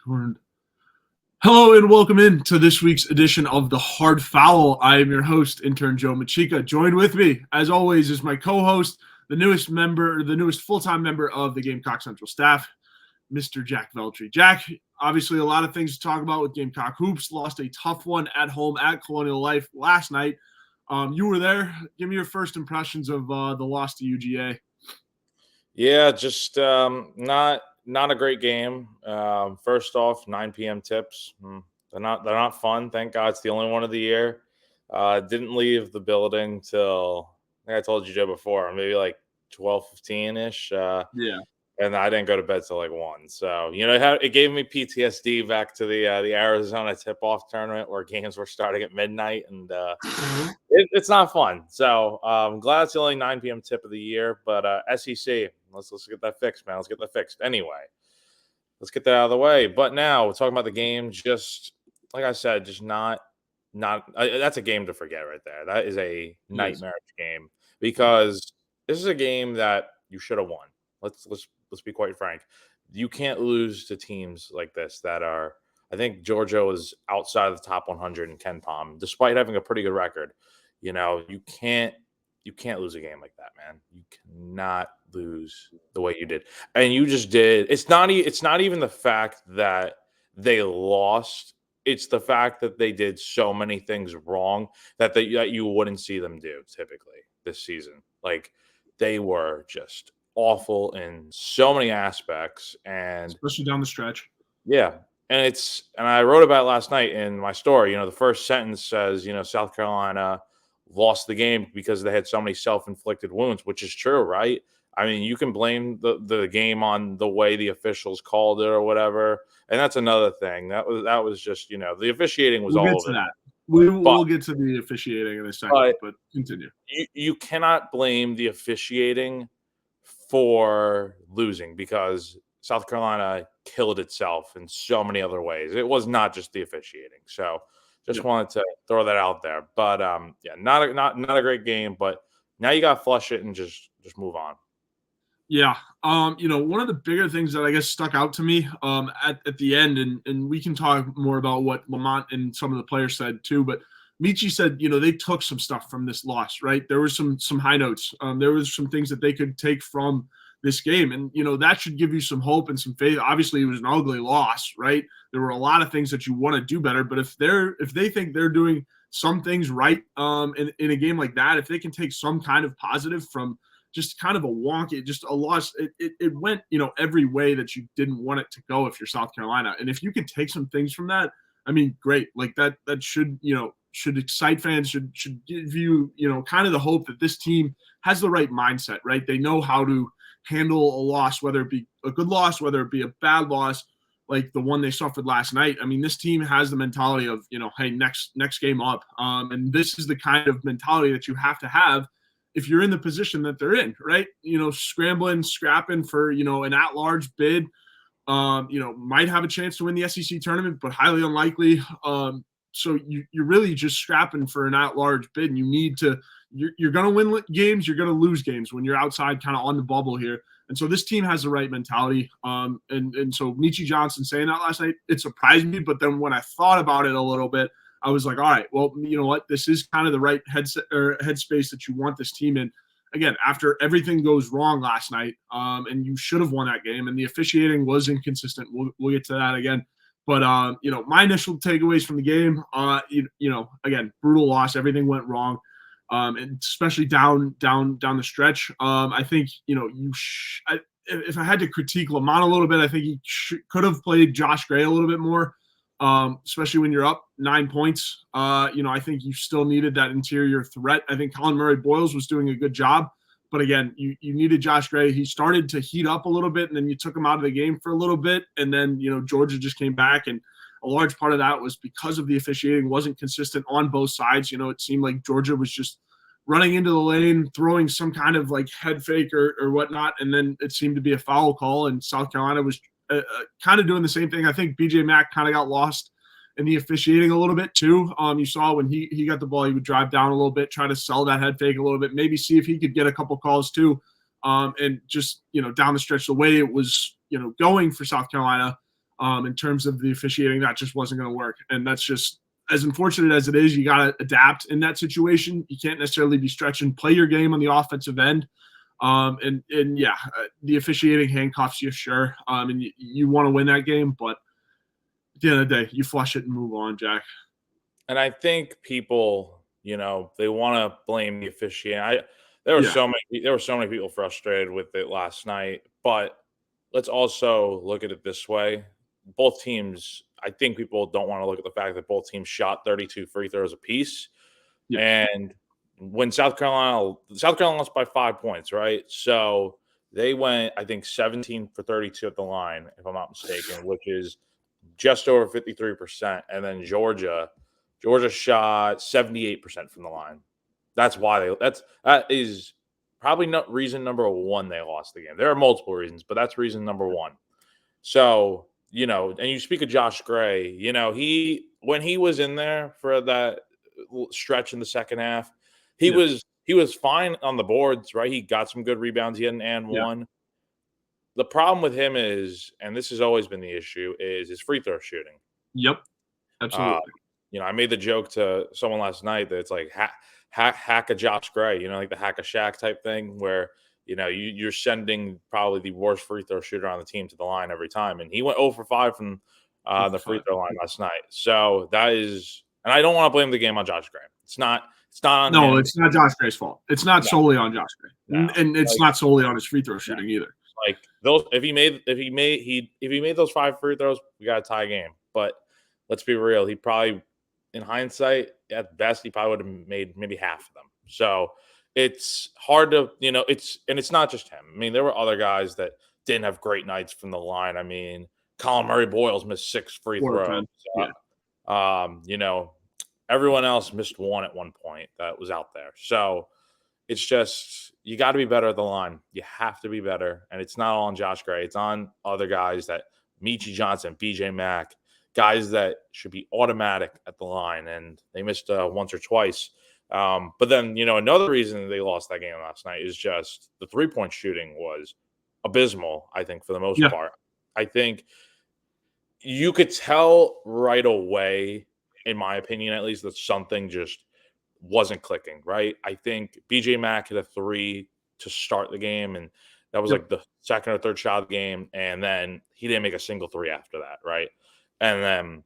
Turned. Hello and welcome in to this week's edition of the Hard Fowl. I am your host, Intern Joe Macheca. Joined with me, as always, is my co-host, the newest full-time member of the Gamecock Central staff, Mr. Jack Veltri. Jack, obviously a lot of things to talk about with Gamecock hoops. Lost a tough one at home at Colonial Life last night. You were there. Give me your first impressions of the loss to UGA. Yeah, just not a great game. First off, 9 p.m. tips. They're not fun. Thank God it's the only one of the year. Didn't leave the building till I think I told you Joe before, maybe like 12:15 ish. Yeah. And I didn't go to bed till like 1. So it gave me PTSD back to the Arizona tip-off tournament where games were starting at midnight, and it's not fun. So I'm glad it's the only 9 p.m. tip of the year. But SEC, let's get that fixed, man. Let's get that fixed. Anyway, let's get that out of the way. But now we're talking about the game. Just like I said, just not. That's a game to forget right there. That is a nightmare game because this is a game that you should have won. Let's be quite frank. You can't lose to teams like this that are. I think Georgia was outside of the top 100 in Ken Pom, despite having a pretty good record. You can't lose a game like that, man. You cannot lose the way you did, and you just did. It's not even the fact that they lost. It's the fact that they did so many things wrong that you wouldn't see them do typically this season. Like they were just awful in so many aspects, and especially down the stretch. Yeah, and I wrote about it last night in my story. The first sentence says, South Carolina lost the game because they had so many self-inflicted wounds, which is true, right? I mean, you can blame the game on the way the officials called it or whatever, and that's another thing. That was just the officiating was all over that. We'll get to the officiating in a second, but continue. You cannot blame the officiating for losing because South Carolina killed itself in so many other ways. It was not just the officiating. So just wanted to throw that out there. But not a great game, but now you got to flush it and just move on. Yeah. One of the bigger things that I guess stuck out to me at the end, and we can talk more about what Lamont and some of the players said too, but Michi said, they took some stuff from this loss, right? There were some high notes. There was some things that they could take from this game. And, that should give you some hope and some faith. Obviously, it was an ugly loss, right? There were a lot of things that you want to do better. But if they think they're doing some things right in a game like that, if they can take some kind of positive from just kind of a wonky, just a loss, it went, every way that you didn't want it to go if you're South Carolina. And if you could take some things from that, I mean, great. Like that should, should excite fans, should give you, kind of the hope that this team has the right mindset, right? They know how to handle a loss, whether it be a good loss, whether it be a bad loss, like the one they suffered last night. I mean, this team has the mentality of, hey, next game up. And this is the kind of mentality that you have to have if you're in the position that they're in, right? Scrambling, scrapping for, an at-large bid, might have a chance to win the SEC tournament, but highly unlikely. So you're really just scrapping for an at-large bid, and you need to – you're going to win games, you're going to lose games when you're outside kind of on the bubble here. And so this team has the right mentality. And so Michi Johnson saying that last night, it surprised me. But then when I thought about it a little bit, I was like, all right, well, you know what? This is kind of the right headspace that you want this team in. Again, after everything goes wrong last night, and you should have won that game, and the officiating was inconsistent. We'll get to that again. But, my initial takeaways from the game, again, brutal loss. Everything went wrong, and especially down the stretch. I think, if I had to critique Lamont a little bit, I think he could have played Josh Gray a little bit more, especially when you're up 9 points. I think you still needed that interior threat. I think Colin Murray-Boyles was doing a good job. But again, you needed Josh Gray. He started to heat up a little bit, and then you took him out of the game for a little bit. And then, Georgia just came back. And a large part of that was because of the officiating wasn't consistent on both sides. It seemed like Georgia was just running into the lane, throwing some kind of like head fake or whatnot. And then it seemed to be a foul call. And South Carolina was kind of doing the same thing. I think BJ Mack kind of got lost in the officiating a little bit too. You saw when he got the ball, he would drive down a little bit, try to sell that head fake a little bit, maybe see if he could get a couple calls too. And just, down the stretch, the way it was, going for South Carolina, in terms of the officiating. That just wasn't going to work. And that's just, as unfortunate as it is, you got to adapt in that situation. You can't necessarily be stretching, play your game on the offensive end. The officiating handcuffs you, sure. And you want to win that game, but at the end of the day, you flush it and move on, Jack. And I think people, they want to blame the officiating. There were so many people frustrated with it last night, but let's also look at it this way. Both teams, I think people don't want to look at the fact that both teams shot 32 free throws apiece. Yeah. And when South Carolina lost by 5 points, right? So they went, I think, 17 for 32 at the line, if I'm not mistaken, which is just over 53%. And then Georgia shot 78% from the line. That's why that is probably not reason number one they lost the game. There are multiple reasons, but that's reason number one. So, and you speak of Josh Gray, when he was in there for that stretch in the second half, he was fine on the boards, right? He got some good rebounds. He had an and one. The problem with him is, and this has always been the issue, is his free throw shooting. Yep, absolutely. I made the joke to someone last night that it's like hack a Josh Gray, like the hack a Shaq type thing, where you're sending probably the worst free throw shooter on the team to the line every time, and he went 0 for 5 from the free throw line last night. So that is, and I don't want to blame the game on Josh Gray. It's not on him. No, it's not Josh Gray's fault. It's not solely on Josh Gray, and it's not solely on his free throw shooting either. Like those, if he made those 5 free throws, we got a tie game. But let's be real, he probably, in hindsight, at best, he probably would have made maybe half of them. So it's hard to, it's not just him. I mean, there were other guys that didn't have great nights from the line. I mean, Colin Murray-Boyles missed 6 free throws. Everyone else missed 1 at one point that was out there. So it's just, you got to be better at the line. You have to be better. And it's not all on Josh Gray. It's on other guys that Meechie Johnson, BJ Mack, guys that should be automatic at the line. And they missed once or twice. But then, another reason they lost that game last night is just the 3-point shooting was abysmal, I think, for the most part. I think you could tell right away, in my opinion at least, that something just wasn't clicking, right? I think BJ Mack hit a 3 to start the game, and that was like the second or third shot of the game, and then he didn't make a single 3 after that, right? And then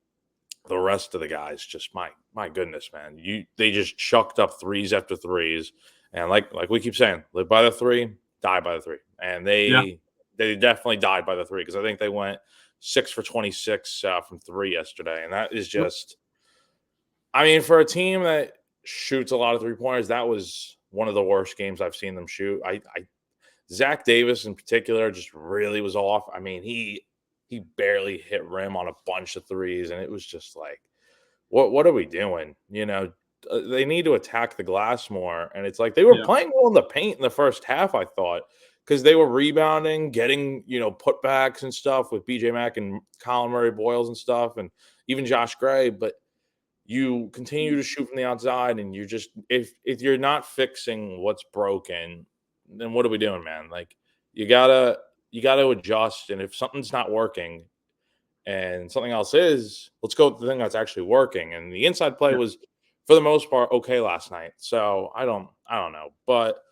the rest of the guys, just my goodness, man, they just chucked up 3s after 3s, and like we keep saying, live by the 3, die by the 3, and they definitely died by the 3, because I think they went 6 for 26 from 3 yesterday, and that is just, I mean, for a team that shoots a lot of 3-pointers, that was one of the worst games I've seen them shoot. Zach Davis in particular just really was off. I mean, he barely hit rim on a bunch of 3s, and it was just like, what are we doing? They need to attack the glass more, and it's like they were playing well in the paint in the first half, I thought, because they were rebounding, getting putbacks and stuff with BJ Mack and Colin Murray-Boyles and stuff, and even Josh Gray, but you continue to shoot from the outside, and you're just, if you're not fixing what's broken, then what are we doing, man? Like, you gotta adjust, and if something's not working and something else is, let's go with the thing that's actually working. And the inside play was, for the most part, okay last night. So I don't know, but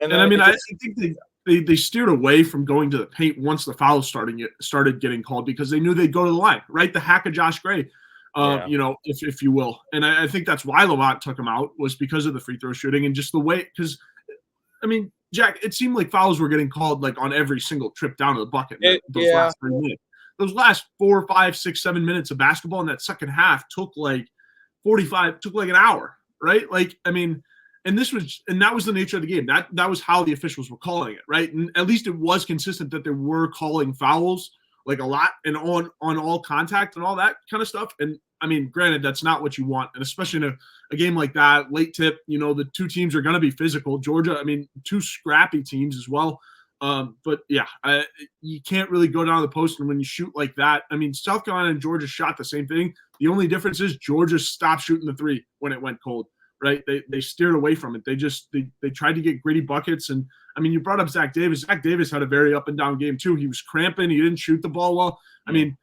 and I mean, I think they steered away from going to the paint once the fouls started getting called, because they knew they'd go to the line, right? The hack of Josh Gray. If you will. And I think that's why Lamont took him out, was because of the free throw shooting and just the way, because, I mean, Jack, it seemed like fouls were getting called like on every single trip down to the bucket. Last 3 minutes. Those last 4, 5, 6, 7 minutes of basketball in that second half took like an hour, right? Like, I mean, and that was the nature of the game. That was how the officials were calling it, right? And at least it was consistent that they were calling fouls like a lot and on all contact and all that kind of stuff. And I mean, granted, that's not what you want. And especially in a game like that, late tip, the 2 teams are going to be physical. Georgia, I mean, 2 scrappy teams as well. But yeah, you can't really go down the post. And when you shoot like that, I mean, South Carolina and Georgia shot the same thing. The only difference is Georgia stopped shooting the 3 when it went cold, right? They steered away from it. They tried to get gritty buckets. And I mean, you brought up Zach Davis. Zach Davis had a very up and down game too. He was cramping. He didn't shoot the ball well. I mean,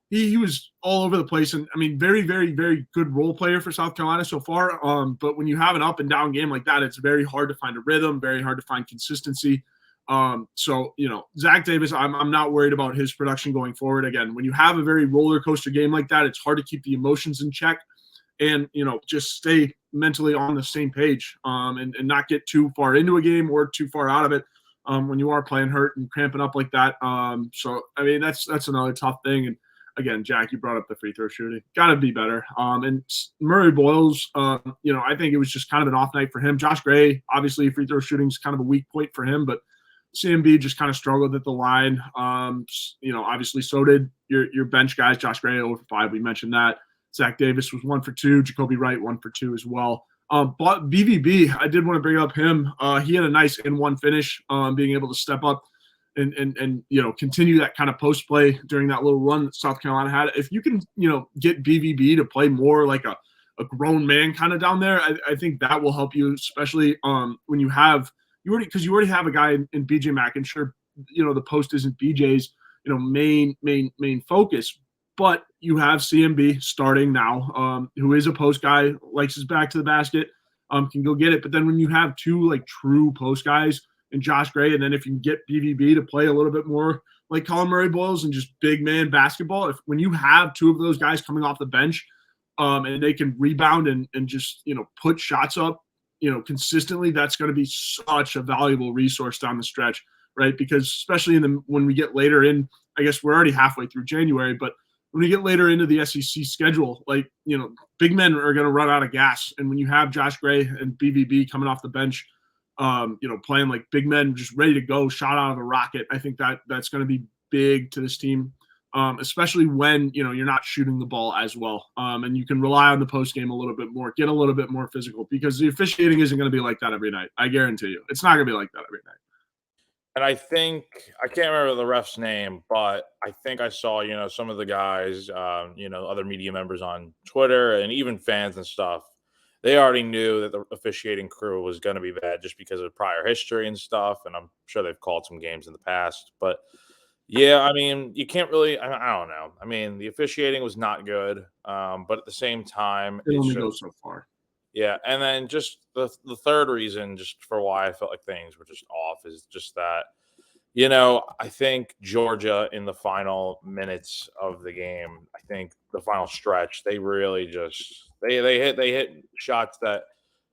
he was all over the place. And I mean, very, very, very good role player for South Carolina so far. But when you have an up and down game like that, it's very hard to find a rhythm, very hard to find consistency. So, Zach Davis, I'm not worried about his production going forward. Again, when you have a very roller coaster game like that, it's hard to keep the emotions in check and, just stay mentally on the same page and not get too far into a game or too far out of it when you are playing hurt and cramping up like that. So, I mean, that's another tough thing. And again, Jack, you brought up the free throw shooting. Got to be better. And Murray Boyles, I think it was just kind of an off night for him. Josh Gray, obviously, free throw shooting is kind of a weak point for him, but CMB just kind of struggled at the line. Obviously, so did your bench guys. Josh Gray, 0 for 5. We mentioned that. Zach Davis was 1 for 2. Jacoby Wright, 1 for 2 as well. But BVB, I did want to bring up him. He had a nice in-1 finish, being able to step up and continue that kind of post play during that little run that South Carolina had. If you can, get BVB to play more like a grown man kind of down there, I think that will help you, especially when you already have a guy in BJ Mack, and sure, the post isn't BJ's, main focus, but you have CMB starting now, who is a post guy, likes his back to the basket, can go get it. But then when you have two like true post guys in Josh Gray, and then if you can get BVB to play a little bit more like Colin Murray Boyles and just big man basketball, when you have two of those guys coming off the bench, and they can rebound and just put shots up, consistently, that's going to be such a valuable resource down the stretch, right? Because especially when we get later in, I guess we're already halfway through January, but when we get later into the SEC schedule, big men are going to run out of gas. And when you have Josh Gray and BVB coming off the bench, playing like big men, just ready to go, shot out of a rocket, I think that's going to be big to this team, especially when, you're not shooting the ball as well. And you can rely on the post game a little bit more, get a little bit more physical, because the officiating isn't going to be like that every night. I guarantee you. It's not going to be like that every night. And I think I can't remember the ref's name, but I think I saw, some of the guys, other media members on Twitter and even fans and stuff. They already knew that the officiating crew was going to be bad just because of prior history and stuff. And I'm sure they've called some games in the past. But yeah, I mean, you can't really, I don't know. I mean, the officiating was not good. But at the same time, It only goes so far. Yeah, and then just the third reason, just for why I felt like things were just off, is just that, I think Georgia in the final minutes of the game, I think the final stretch, they really just they hit shots that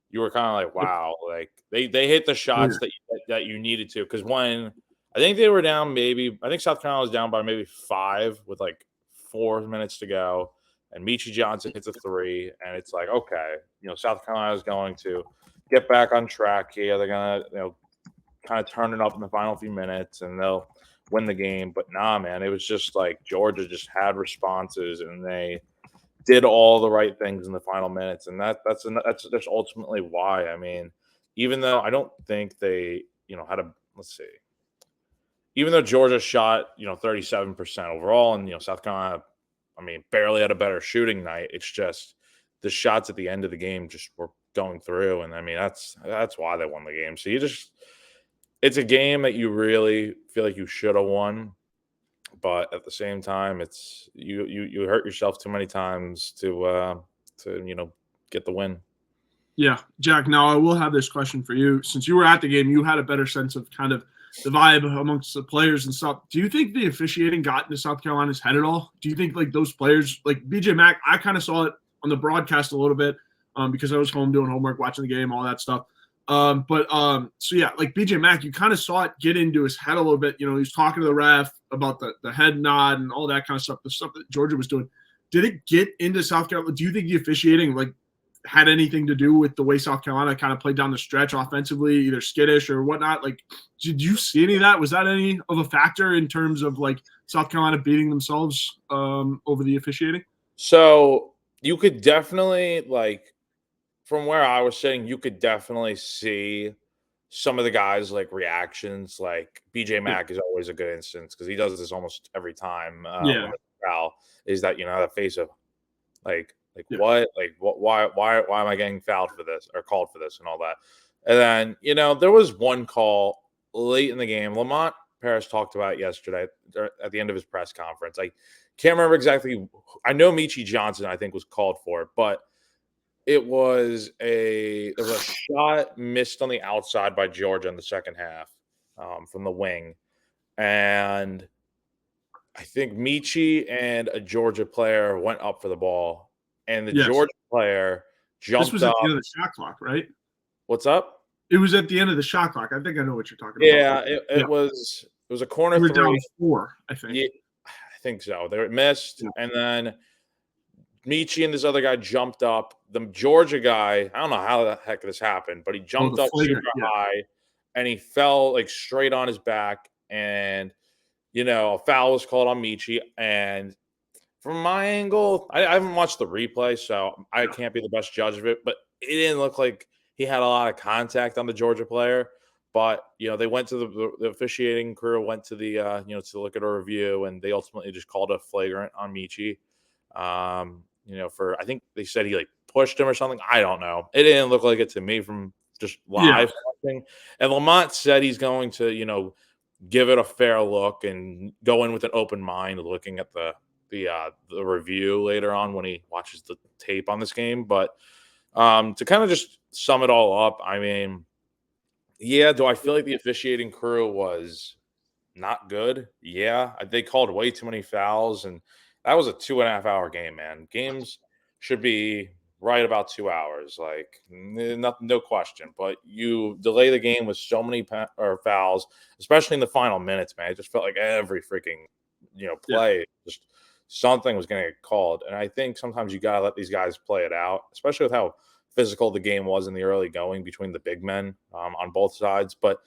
you were kind of like, wow, like they hit the shots that you needed to, because when I think they were down, I think South Carolina was down by maybe 5 with like 4 minutes to go. And Michi Johnson hits a 3, and it's like, okay, South Carolina is going to get back on track here. They're gonna, kind of turn it up in the final few minutes, and they'll win the game. But nah, man, it was just like Georgia just had responses, and they did all the right things in the final minutes, and that's ultimately why. I mean, even though I don't think they, had a even though Georgia shot, 37% overall, and South Carolina, I mean, barely had a better shooting night. It's just the shots at the end of the game just were going through, and I mean that's why they won the game. So it's a game that you really feel like you should have won, but at the same time, it's you hurt yourself too many times to get the win. Yeah, Jack. Now I will have this question for you. Since you were at the game, you had a better sense of kind of the vibe amongst the players and stuff. Do you think the officiating got into South Carolina's head at all? Do you think like those players, like BJ Mack, I kind of saw it on the broadcast a little bit because I was home doing homework, watching the game, all that stuff. So yeah, like BJ Mack, you kind of saw it get into his head a little bit. He was talking to the ref about the head nod and all that kind of stuff, the stuff that Georgia was doing. Did it get into South Carolina? Do you think the officiating had anything to do with the way South Carolina kind of played down the stretch offensively, either skittish or whatnot? Like, did you see any of that? Was that any of a factor in terms of like South Carolina beating themselves over the officiating? So you could definitely, from where I was sitting, you could definitely see some of the guys reactions. Like BJ Mack is always a good instance because he does this almost every time. Foul is that the face of what? Why am I getting fouled for this or called for this and all that? And then, there was one call late in the game. Lamont Paris talked about it yesterday at the end of his press conference. Can't remember exactly. I know Michi Johnson, I think, was called for it, but there was a shot missed on the outside by Georgia in the second half from the wing, and I think Michi and a Georgia player went up for the ball, and the Yes. Georgia player This jumped was at up. the end of the shot clock, right? What's up? It was at the end of the shot clock. I think I know what you're talking about. Yeah, Yeah. it was a corner We're down three. 4, I think. Yeah, I think so. They missed, Yeah. and then Michi and this other guy jumped up. The Georgia guy, I don't know how the heck this happened, but he jumped up super high, and he fell like straight on his back, and a foul was called on Michi. And from my angle, I haven't watched the replay, so I can't be the best judge of it, but it didn't look like he had a lot of contact on the Georgia player. But they went to the officiating crew, went to the to look at a review, and they ultimately just called a flagrant on Michi. For I think they said he like pushed him or something. I don't know. It didn't look like it to me from just live watching. And Lamont said he's going to give it a fair look and go in with an open mind, looking at the review later on when he watches the tape on this game. But to kind of just sum it all up, I mean, do I feel like the officiating crew was not good? Yeah, they called way too many fouls, and that was a 2.5-hour game, man. Games should be right about 2 hours, like no question. But you delay the game with so many fouls, especially in the final minutes, man. It just felt like every freaking play, just something was going to get called. And I think sometimes you got to let these guys play it out, especially with how physical the game was in the early going between the big men on both sides. But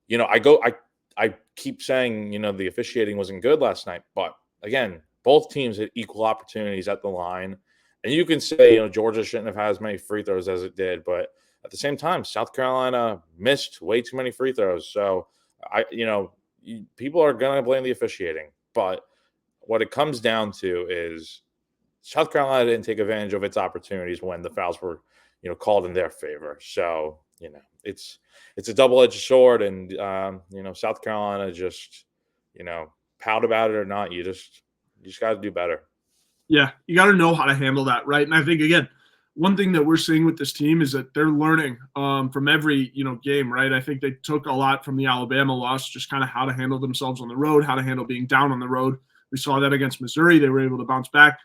I keep saying the officiating wasn't good last night, but again, both teams had equal opportunities at the line. And you can say, Georgia shouldn't have had as many free throws as it did. But at the same time, South Carolina missed way too many free throws. So, people are going to blame the officiating. But what it comes down to is South Carolina didn't take advantage of its opportunities when the fouls were, called in their favor. So, it's a double-edged sword. And, South Carolina just, pout about it or not, you just got to do better. Yeah, you got to know how to handle that, right? And I think, again, one thing that we're seeing with this team is that they're learning from every, game, right? I think they took a lot from the Alabama loss, just kind of how to handle themselves on the road, how to handle being down on the road. We saw that against Missouri. They were able to bounce back.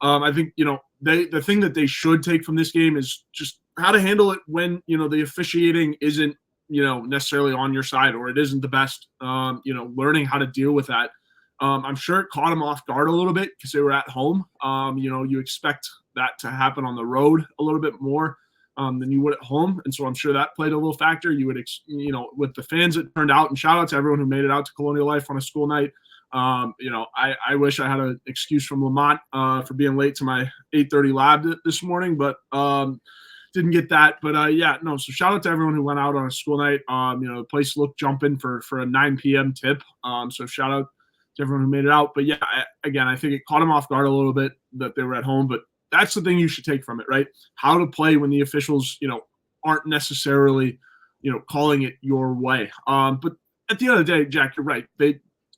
I think, the thing that they should take from this game is just how to handle it when, the officiating isn't, necessarily on your side or it isn't the best, learning how to deal with that. I'm sure it caught them off guard a little bit because they were at home. You expect that to happen on the road a little bit more than you would at home. And so I'm sure that played a little factor. You would, with the fans that turned out, and shout out to everyone who made it out to Colonial Life on a school night. I wish I had an excuse from Lamont for being late to my 8:30 lab this morning, but didn't get that. But so shout out to everyone who went out on a school night. The place looked jumping for a 9 p.m. tip. So shout out to everyone who made it out. But I think it caught them off guard a little bit that they were at home. But that's the thing you should take from it, right? How to play when the officials, aren't necessarily, calling it your way. But at the end of the day, Jack, you're right.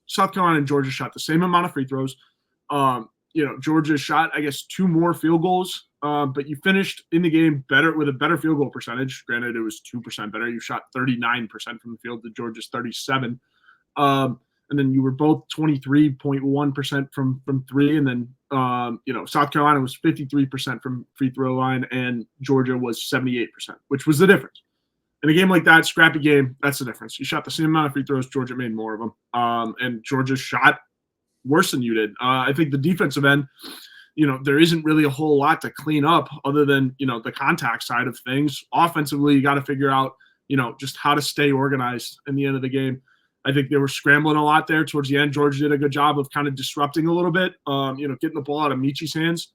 South Carolina and Georgia shot the same amount of free throws. Georgia shot, I guess, 2 more field goals. But you finished in the game with a better field goal percentage. Granted, it was 2% better. You shot 39% from the field to Georgia's 37%. And then you were both 23.1% from 3. And then, South Carolina was 53% from free throw line and Georgia was 78%, which was the difference. In a game like that, scrappy game, that's the difference. You shot the same amount of free throws. Georgia made more of them. And Georgia shot worse than you did. I think the defensive end, there isn't really a whole lot to clean up other than, the contact side of things. Offensively, you got to figure out, just how to stay organized in the end of the game. I think they were scrambling a lot there towards the end. Georgia did a good job of kind of disrupting a little bit, getting the ball out of Michi's hands,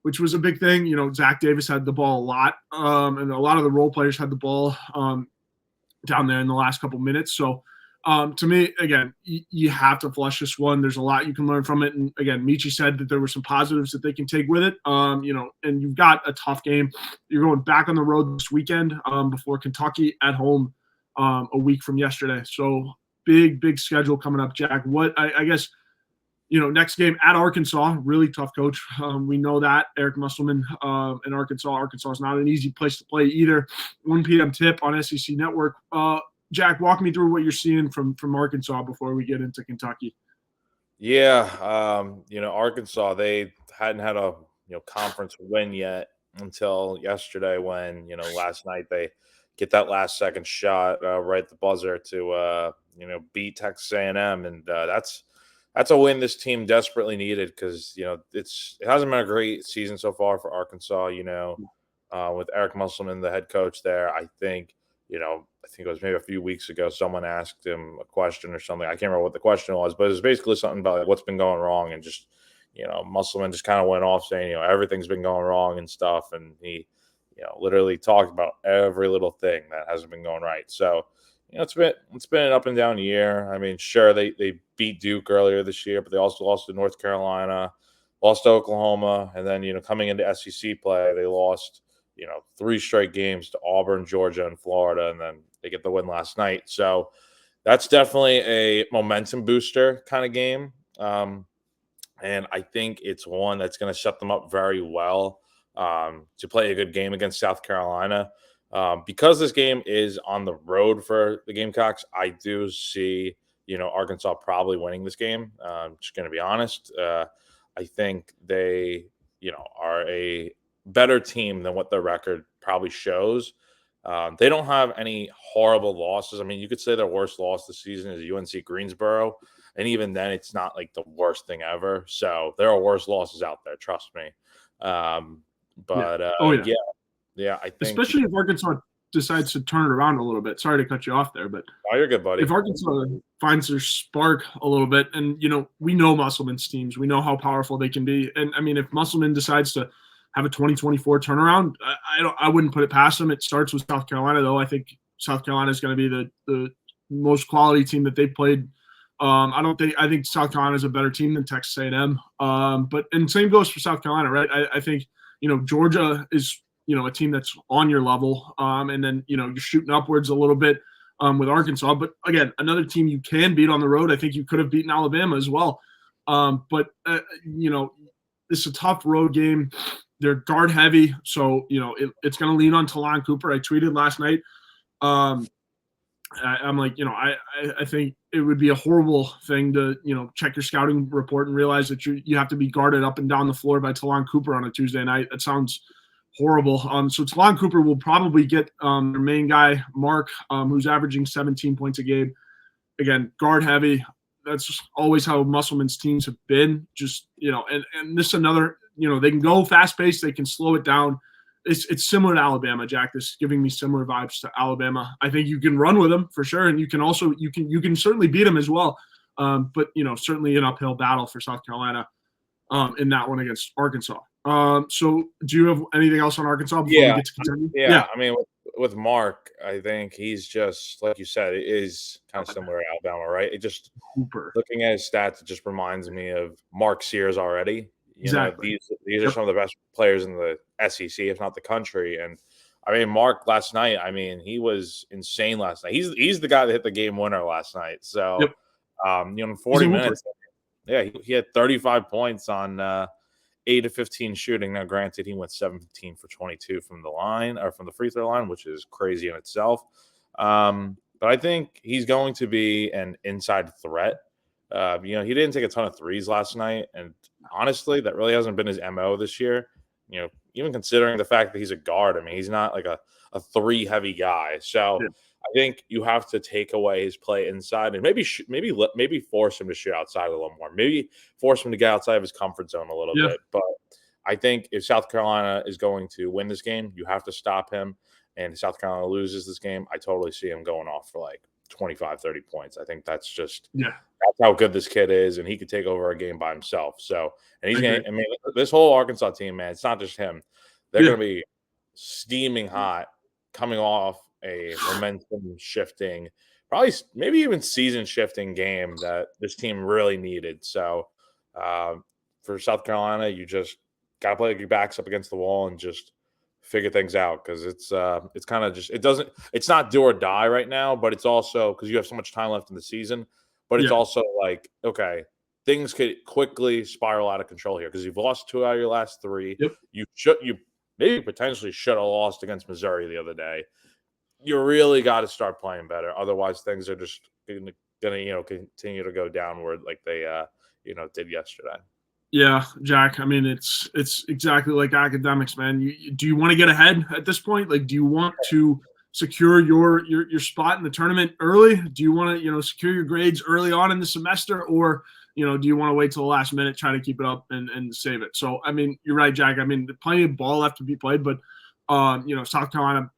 which was a big thing. Zach Davis had the ball a lot, and a lot of the role players had the ball down there in the last couple minutes. So to me, again, you have to flush this one. There's a lot you can learn from it. And again, Michi said that there were some positives that they can take with it. And you've got a tough game. You're going back on the road this weekend before Kentucky at home a week from yesterday. So big schedule coming up, Jack. What I guess next game at Arkansas, really tough coach. We know that Eric Musselman in Arkansas. Arkansas is not an easy place to play either. 1 p.m. tip on SEC Network. Jack, walk me through what you're seeing from Arkansas before we get into Kentucky. Yeah, Arkansas, they hadn't had a conference win yet until yesterday when last night they get that last second shot right at the buzzer to beat Texas A&M, and that's a win this team desperately needed because it hasn't been a great season so far for Arkansas. With Eric Musselman, the head coach there, I think it was maybe a few weeks ago, someone asked him a question or something. I can't remember what the question was, but it was basically something about what's been going wrong. And just, Musselman just kind of went off saying, everything's been going wrong and stuff. And he, literally talked about every little thing that hasn't been going right. So, it's been an up and down year. I mean, sure, they beat Duke earlier this year, but they also lost to North Carolina, lost to Oklahoma. And then, coming into SEC play, they lost 3 straight games to Auburn, Georgia, and Florida, and then they get the win last night. So that's definitely a momentum booster kind of game. And I think it's one that's going to set them up very well to play a good game against South Carolina. Because this game is on the road for the Gamecocks, I do see, Arkansas probably winning this game. Just going to be honest. I think they, are a better team than what their record probably shows. They don't have any horrible losses. I mean, you could say their worst loss this season is UNC Greensboro, and even then, it's not like the worst thing ever. So there are worse losses out there, trust me. I think especially if Arkansas decides to turn it around a little bit. Sorry to cut you off there, but you're good, buddy. If Arkansas finds their spark a little bit, and we know Musselman's teams, we know how powerful they can be, and I mean, if Musselman decides to have a 2024 turnaround, I wouldn't put it past them. It starts with South Carolina, though. I think South Carolina is going to be the most quality team that they've played. I think South Carolina is a better team than Texas A&M. And same goes for South Carolina, right? I think Georgia is a team that's on your level, and then you're shooting upwards a little bit with Arkansas. But again, another team you can beat on the road. I think you could have beaten Alabama as well. It's a tough road game. They're guard heavy, so it's going to lean on Talon Cooper. I tweeted last night. I'm like, I think it would be a horrible thing to check your scouting report and realize that you have to be guarded up and down the floor by Talon Cooper on a Tuesday night. That sounds horrible. So Talon Cooper will probably get their main guy, Mark, who's averaging 17 points a game. Again, guard heavy. That's always how Musselman's teams have been. Just and this is another. They can go fast paced. They can slow it down. It's similar to Alabama, Jack. This is giving me similar vibes to Alabama. I think you can run with them for sure, and you can also you can certainly beat them as well. But certainly an uphill battle for South Carolina in that one against Arkansas. So do you have anything else on Arkansas before we get to Kentucky? Yeah. I mean, with Mark, I think he's just like you said, it is kind of similar to Alabama, right? It just looking at his stats, it just reminds me of Mark Sears already. Exactly. These are some of the best players in the SEC, if not the country. And I mean, Mark last night, I mean, he was insane last night. He's the guy that hit the game winner last night. So, in 40 minutes, he had 35 points on 8 of 15 shooting. Now, granted, he went 17 for 22 from the line or from the free throw line, which is crazy in itself. But I think he's going to be an inside threat. He didn't take a ton of threes last night, and honestly, that really hasn't been his MO this year. Even considering the fact that he's a guard, I mean, he's not like a three heavy guy. So I think you have to take away his play inside and maybe force him to shoot outside a little more. Maybe force him to get outside of his comfort zone a little bit. But I think if South Carolina is going to win this game, you have to stop him. And if South Carolina loses this game, I totally see him going off for like 25, 30 points. I think that's just that's how good this kid is, and he could take over a game by himself. So, and he's going to, I mean, this whole Arkansas team, man, it's not just him. They're going to be steaming hot coming off a momentum shifting, probably maybe even season shifting game that this team really needed. So, for South Carolina, you just got to play your backs up against the wall and just figure things out because it's kind of just it's not do or die right now, but it's also because you have so much time left in the season. But it's also like, okay, things could quickly spiral out of control here because you've lost 2 out of your last 3. Yep. You maybe potentially should have lost against Missouri the other day. You really got to start playing better. Otherwise, things are just going to continue to go downward like they did yesterday. Yeah, Jack. I mean, it's exactly like academics, man. Do you want to get ahead at this point? Like, do you want to secure your spot in the tournament early? Do you want to secure your grades early on in the semester, or do you want to wait till the last minute, try to keep it up and save it? So, I mean, you're right, Jack. I mean, plenty of ball left to be played, but South Carolina,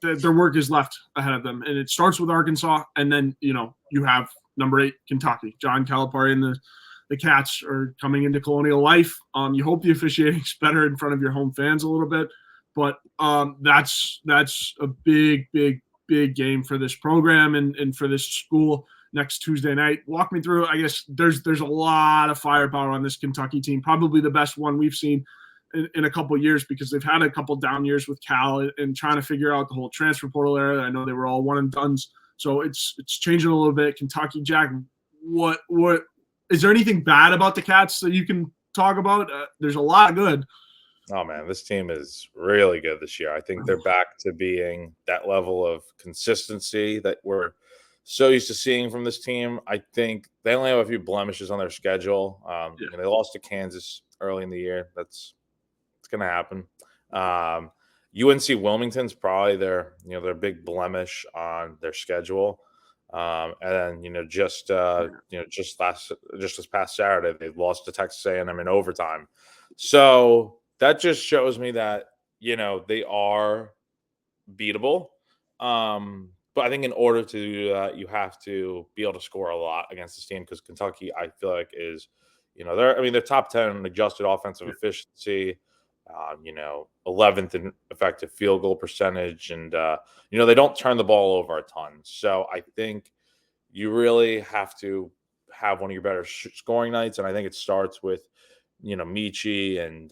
their work is left ahead of them, and it starts with Arkansas, and then you have number 8 Kentucky. John Calipari and the Cats are coming into Colonial Life. You hope the officiating's better in front of your home fans a little bit, but that's a big game for this program and for this school next Tuesday night. Walk me through. I guess there's a lot of firepower on this Kentucky team, probably the best one we've seen in a couple of years because they've had a couple down years with Cal and trying to figure out the whole transfer portal era. I know they were all one and dones, so it's changing a little bit. Kentucky, Jack, what is there anything bad about the Cats that you can talk about? There's a lot of good. Oh, man, this team is really good this year. I think they're back to being that level of consistency that we're so used to seeing from this team. I think they only have a few blemishes on their schedule. They lost to Kansas early in the year. It's going to happen. UNC Wilmington's probably their big blemish on their schedule. And then just this past Saturday they lost to Texas A&M in overtime. So that just shows me that they are beatable. But I think in order to do that, you have to be able to score a lot against this team because Kentucky, I feel like, is they're top 10 in adjusted offensive efficiency. 11th in effective field goal percentage, and they don't turn the ball over a ton. So I think you really have to have one of your better scoring nights, and I think it starts with Michi and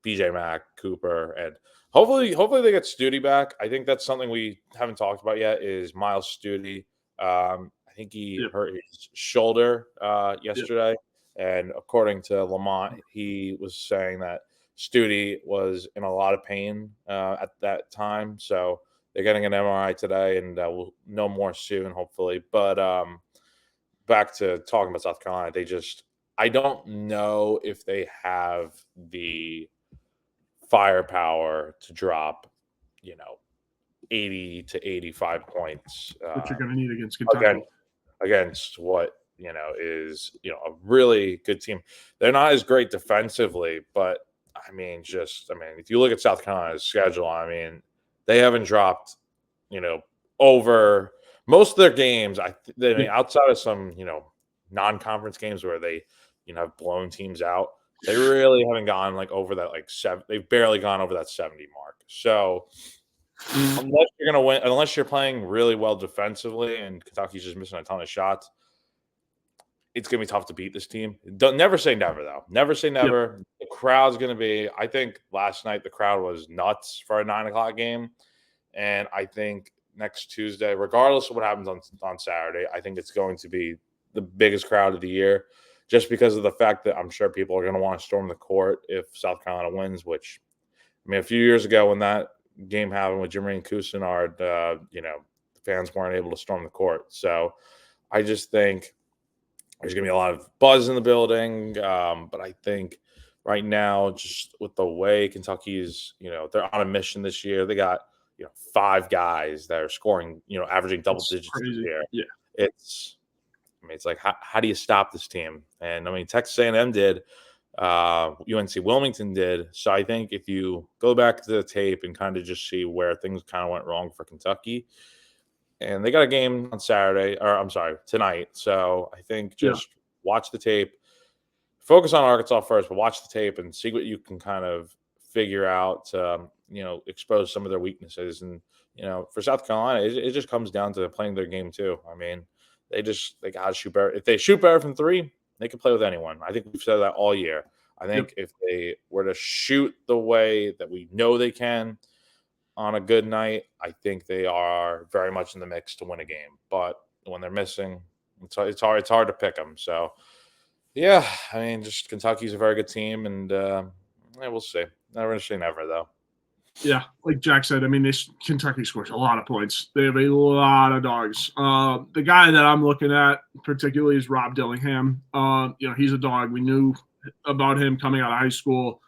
BJ Mack, Cooper, and hopefully they get Studi back. I think that's something we haven't talked about yet is Miles Studi. I think he hurt his shoulder yesterday, and according to Lamont, he was saying that Studi was in a lot of pain at that time. So they're getting an MRI today, and we'll know more soon, hopefully. But back to talking about South Carolina, I don't know if they have the firepower to drop, 80 to 85 points. That you're going to need against Kentucky. Against what, is, a really good team. They're not as great defensively, but if you look at South Carolina's schedule, they haven't dropped, over most of their games. Outside of some, non-conference games where they, have blown teams out, they really haven't gone over that 7. They've barely gone over that 70 mark. So unless you're going to win, unless you're playing really well defensively, and Kentucky's just missing a ton of shots, it's going to be tough to beat this team. Never say never, though. Never say never. Yep. The crowd's going to be – I think last night the crowd was nuts for a 9 o'clock game. And I think next Tuesday, regardless of what happens on Saturday, I think it's going to be the biggest crowd of the year just because of the fact that I'm sure people are going to want to storm the court if South Carolina wins, which – a few years ago when that game happened with Jermaine Cousinard, the fans weren't able to storm the court. So I just think – there's going to be a lot of buzz in the building, but I think right now, just with the way Kentucky's, they're on a mission this year. They got, 5 guys that are scoring, averaging double digits this year. Yeah, it's like how do you stop this team? And Texas A&M did, UNC Wilmington did. So I think if you go back to the tape and kind of just see where things kind of went wrong for Kentucky. And they got a game on tonight. So I think just watch the tape. Focus on Arkansas first, but watch the tape and see what you can kind of figure out to, expose some of their weaknesses. And, for South Carolina, it just comes down to playing their game too. They got to shoot better. If they shoot better from 3, they can play with anyone. I think we've said that all year. I think if they were to shoot the way that we know they can, on a good night, I think they are very much in the mix to win a game. But when they're missing, it's hard to pick them. So Yeah, I mean, just Kentucky's a very good team, and yeah, we'll see. Never gonna say never, though. Yeah, like Jack said, I mean, Kentucky scores a lot of points. They have a lot of dogs. The guy that I'm looking at particularly is Rob Dillingham. He's a dog. We knew about him coming out of high school.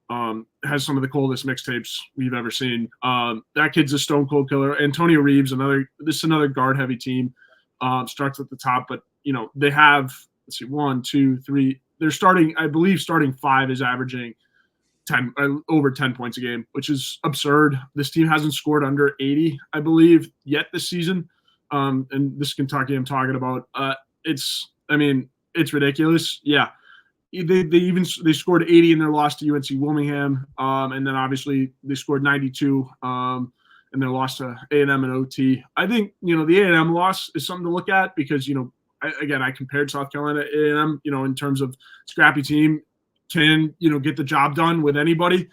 Has some of the coldest mixtapes we've ever seen. That kid's a stone cold killer. Antonio Reeves, another guard heavy team. Starts at the top, but they have, let's see, 1, 2, 3. They're starting, I believe, starting 5 is averaging 10 over 10 points a game, which is absurd. This team hasn't scored under 80, I believe, yet this season. And this Kentucky I'm talking about, it's ridiculous. Yeah, they scored 80 in their loss to UNC Wilmington, and then obviously they scored 92 in their loss to A&M and OT. I think the A&M loss is something to look at because I compared South Carolina A&M in terms of scrappy team can get the job done with anybody.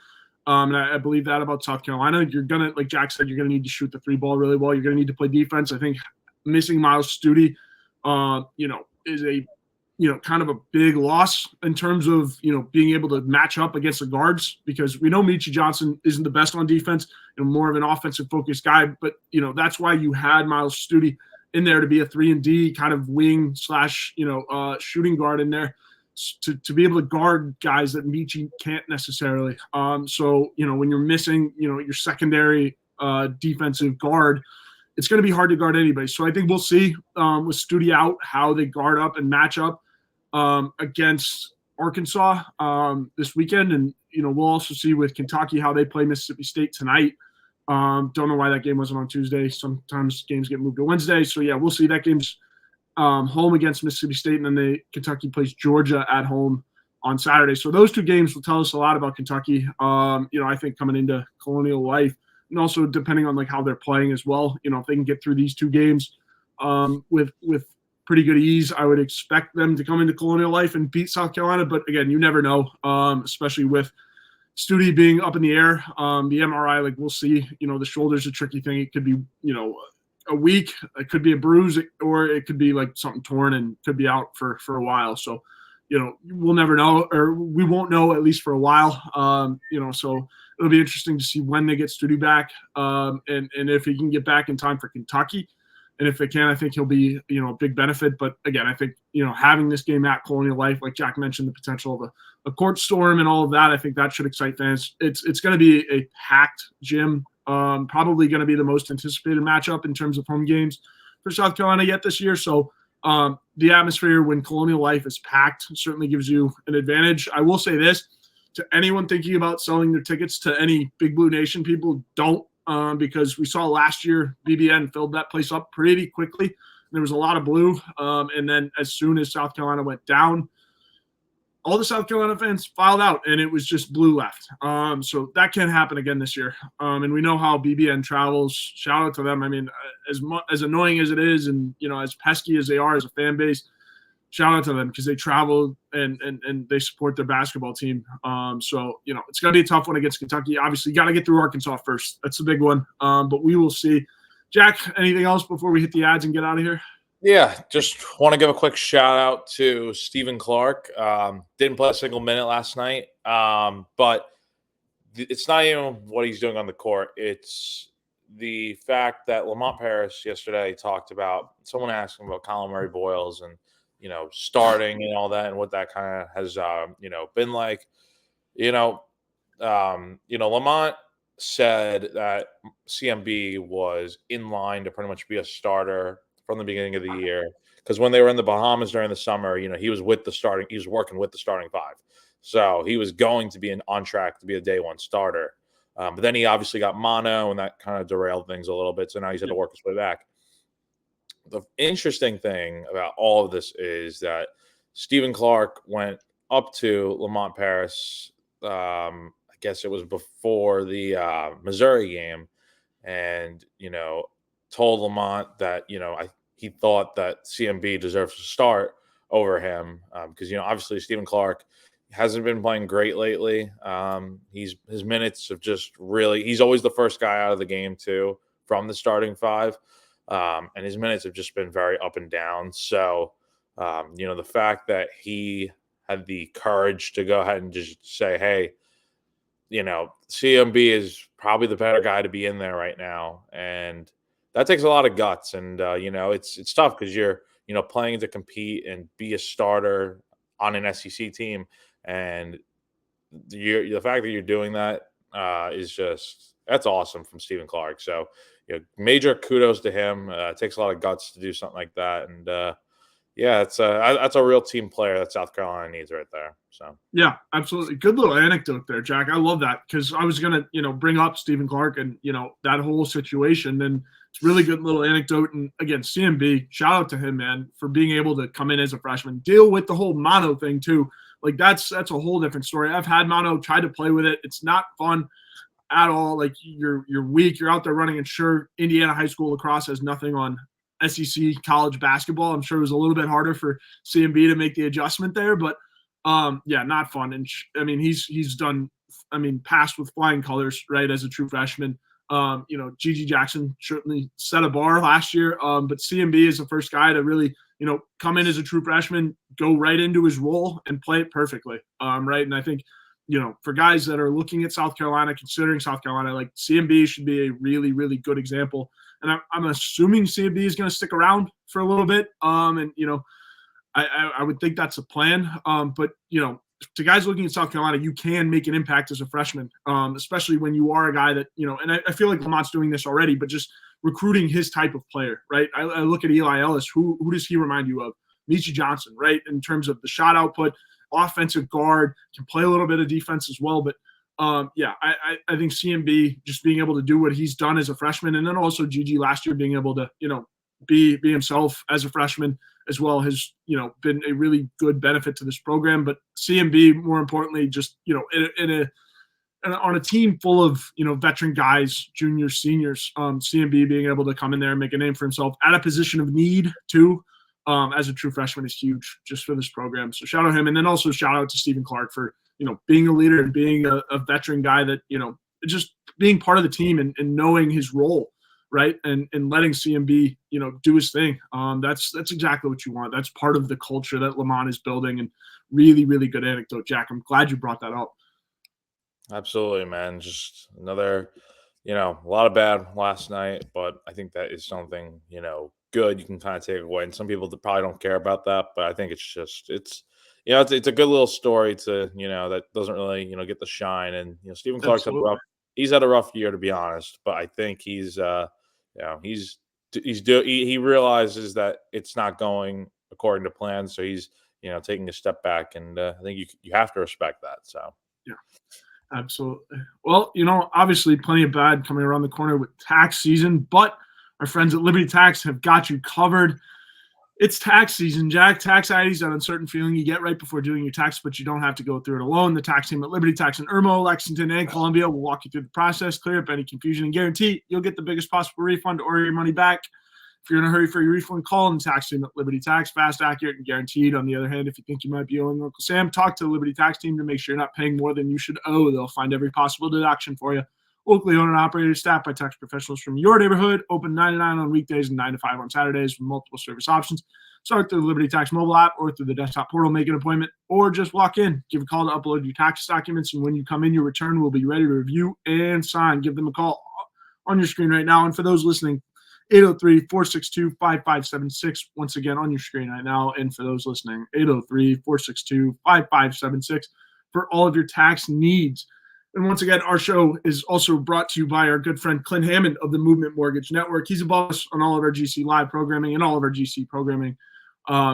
And I believe that about South Carolina. You're gonna, like Jack said, you're gonna need to shoot the 3 ball really well. You're gonna need to play defense. I think missing Miles Studi, is a kind of a big loss in terms of being able to match up against the guards because we know Michi Johnson isn't the best on defense and more of an offensive focused guy. But that's why you had Miles Studi in there to be a 3-and-D kind of wing / shooting guard in there. To be able to guard guys that Michi can't necessarily. So when you're missing, your secondary defensive guard, it's going to be hard to guard anybody. So I think we'll see with Studi out how they guard up and match up against Arkansas this weekend, and we'll also see with Kentucky how they play Mississippi State tonight. Don't know why that game wasn't on Tuesday. Sometimes games get moved to Wednesday. So yeah, we'll see. That game's home against Mississippi State, and then Kentucky plays Georgia at home on Saturday. So those 2 games will tell us a lot about Kentucky. I think coming into Colonial Life, and also depending on like how they're playing as well. If they can get through these 2 games with pretty good ease, I would expect them to come into Colonial Life and beat South Carolina. But again, you never know, especially with Studi being up in the air. The MRI, like we'll see. The shoulder's a tricky thing. It could be a week, it could be a bruise, or it could be like something torn and could be out for a while. So we'll never know, or we won't know at least for a while. So it'll be interesting to see when they get Studi back, and if he can get back in time for Kentucky. And if they can, I think he'll be, a big benefit. But again, I think, having this game at Colonial Life, like Jack mentioned, the potential of a court storm and all of that, I think that should excite fans. It's going to be a packed gym, probably going to be the most anticipated matchup in terms of home games for South Carolina yet this year. So the atmosphere when Colonial Life is packed certainly gives you an advantage. I will say this to anyone thinking about selling their tickets to any Big Blue Nation people, don't. Because we saw last year BBN filled that place up pretty quickly. There was a lot of blue. And then as soon as South Carolina went down, all the South Carolina fans filed out and it was just blue left. So that can't happen again this year. And we know how BBN travels. Shout out to them. I mean, as annoying as it is and, as pesky as they are as a fan base, shout out to them because they travel and they support their basketball team. So, it's going to be a tough one against Kentucky. Obviously, you got to get through Arkansas first. That's the big one. But we will see. Jack, anything else before we hit the ads and get out of here? Yeah, just want to give a quick shout out to Stephen Clark. Didn't play a single minute last night, but it's not even what he's doing on the court. It's the fact that Lamont Paris yesterday talked about someone asked him about Colin Murray Boyles and starting and all that and what that kind of has been like. Lamont said that CMB was in line to pretty much be a starter from the beginning of the year because when they were in the Bahamas during the summer, he was working with the starting 5. So he was going to be on track to be a day 1 starter. But then he obviously got mono and that kind of derailed things a little bit. So now he's had to work his way back. The interesting thing about all of this is that Stephen Clark went up to Lamont Paris. I guess it was before the Missouri game and, told Lamont that, he thought that CMB deserves to start over him because, obviously Stephen Clark hasn't been playing great lately. His minutes have just really – he's always the first guy out of the game too from the starting 5. And his minutes have just been very up and down. So, the fact that he had the courage to go ahead and just say, hey, CMB is probably the better guy to be in there right now. And that takes a lot of guts. And, it's tough because you're, playing to compete and be a starter on an SEC team. And the fact that you're doing that that's awesome from Stephen Clark. So, major kudos to him. It takes a lot of guts to do something like that. And, that's a real team player that South Carolina needs right there. So yeah, absolutely. Good little anecdote there, Jack. I love that because I was gonna, bring up Stephen Clark and that whole situation. And it's really good little anecdote. And again, CMB, shout out to him, man, for being able to come in as a freshman, deal with the whole mono thing too. Like that's a whole different story. I've had mono, tried to play with it. It's not fun at all. Like you're weak. You're out there running, and sure, Indiana high school lacrosse has nothing on SEC college basketball. I'm sure it was a little bit harder for CMB to make the adjustment there, but not fun. And he's done, passed with flying colors, right, as a true freshman. Gigi Jackson certainly set a bar last year, but CMB is the first guy to really, come in as a true freshman, go right into his role and play it perfectly, right? And I think, for guys that are looking at South Carolina, considering South Carolina, like CMB should be a really, really good example. And I'm assuming CMB is going to stick around for a little bit. I would think that's a plan. But, to guys looking at South Carolina, you can make an impact as a freshman, especially when you are a guy that, and I feel like Lamont's doing this already, but just recruiting his type of player, right? I look at Eli Ellis. Who does he remind you of? Michi Johnson, right? In terms of the shot output, offensive guard, can play a little bit of defense as well. But I think CMB just being able to do what he's done as a freshman, and then also Gigi last year being able to, be himself as a freshman as well has, been a really good benefit to this program. But CMB, more importantly, just, on a team full of, veteran guys, juniors, seniors, CMB being able to come in there and make a name for himself at a position of need too, as a true freshman is huge just for this program. So shout out him. And then also shout out to Stephen Clark for, being a leader and being a veteran guy that, just being part of the team and knowing his role, right? And letting CMB, do his thing. That's exactly what you want. That's part of the culture that Lamont is building, and really, really good anecdote, Jack. I'm glad you brought that up. Absolutely, man. Just another, a lot of bad last night, but I think that is something, good you can kind of take away. And some people that probably don't care about that, but I think it's a good little story to, that doesn't really, get the shine. And, Stephen Clark's he's had a rough year, to be honest, but I think he realizes that it's not going according to plan. So he's, taking a step back, and I think you have to respect that. So, yeah, absolutely. Well, obviously plenty of bad coming around the corner with tax season, but our friends at Liberty Tax have got you covered. It's tax season, Jack. Tax ID is that uncertain feeling you get right before doing your tax, but you don't have to go through it alone. The tax team at Liberty Tax in Irmo, Lexington, and Columbia will walk you through the process, clear up any confusion, and guarantee you'll get the biggest possible refund or your money back. If you're in a hurry for your refund, call in the tax team at Liberty Tax. Fast, accurate, and guaranteed. On the other hand, if you think you might be owing Uncle Sam, talk to the Liberty Tax team to make sure you're not paying more than you should owe. They'll find every possible deduction for you. Locally owned and operated, staffed by tax professionals from your neighborhood. Open 9 to 9 on weekdays and 9 to 5 on Saturdays with multiple service options. Start through the Liberty Tax mobile app or through the desktop portal. Make an appointment, or just walk in. Give a call to upload your tax documents, and when you come in, your return will be ready to review and sign. Give them a call on your screen right now. And for those listening, 803-462-5576. Once again, on your screen right now. And for those listening, 803-462-5576 for all of your tax needs. And once again, our show is also brought to you by our good friend Clint Hammond of the Movement Mortgage Network. He's above us on all of our GC live programming and all of our GC programming.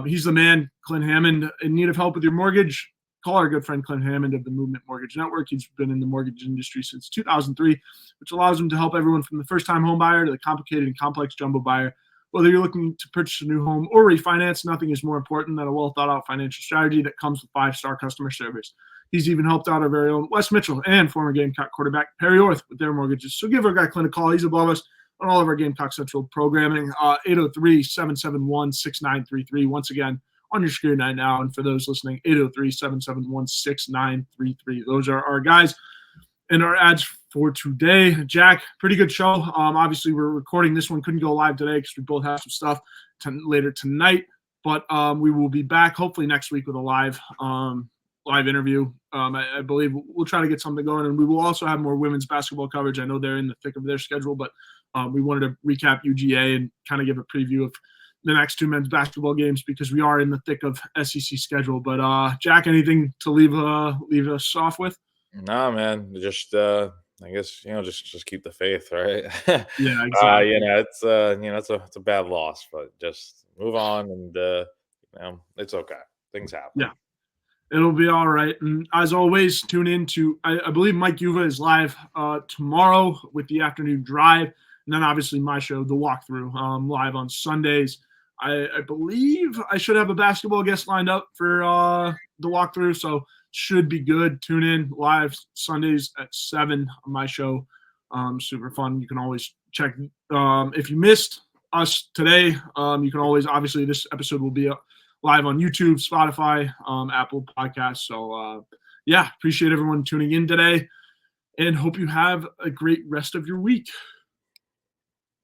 He's the man, Clint Hammond. In need of help with your mortgage? Call our good friend Clint Hammond of the Movement Mortgage Network. He's been in the mortgage industry since 2003, which allows him to help everyone from the first-time home buyer to the complicated and complex jumbo buyer. Whether you're looking to purchase a new home or refinance, nothing is more important than a well-thought-out financial strategy that comes with 5-star customer service. He's even helped out our very own Wes Mitchell and former Gamecock quarterback Perry Orth with their mortgages. So give our guy Clint a call. He's above us on all of our Gamecock Central programming, 803-771-6933. Once again, on your screen right now. And for those listening, 803-771-6933. Those are our guys and our ads for today. Jack, pretty good show. Obviously, we're recording this one. Couldn't go live today because we both have some stuff later tonight. But we will be back hopefully next week with a live interview. I believe we'll try to get something going, and we will also have more women's basketball coverage. I know they're in the thick of their schedule, but we wanted to recap UGA and kind of give a preview of the next 2 men's basketball games because we are in the thick of SEC schedule. But Jack, anything to leave us off with? No, man, just I guess just keep the faith, right? Yeah, exactly. It's it's a bad loss, but just move on, and it's okay. Things happen. Yeah. It'll be all right. And as always, tune in to, I believe Mike Yuva is live tomorrow with the afternoon drive. And then obviously my show, The Walkthrough, live on Sundays. I believe I should have a basketball guest lined up for The Walkthrough. So should be good. Tune in live Sundays at 7 on my show. Super fun. You can always check. If you missed us today, you can always, obviously this episode will be live on YouTube, Spotify, Apple Podcasts. So, appreciate everyone tuning in today and hope you have a great rest of your week.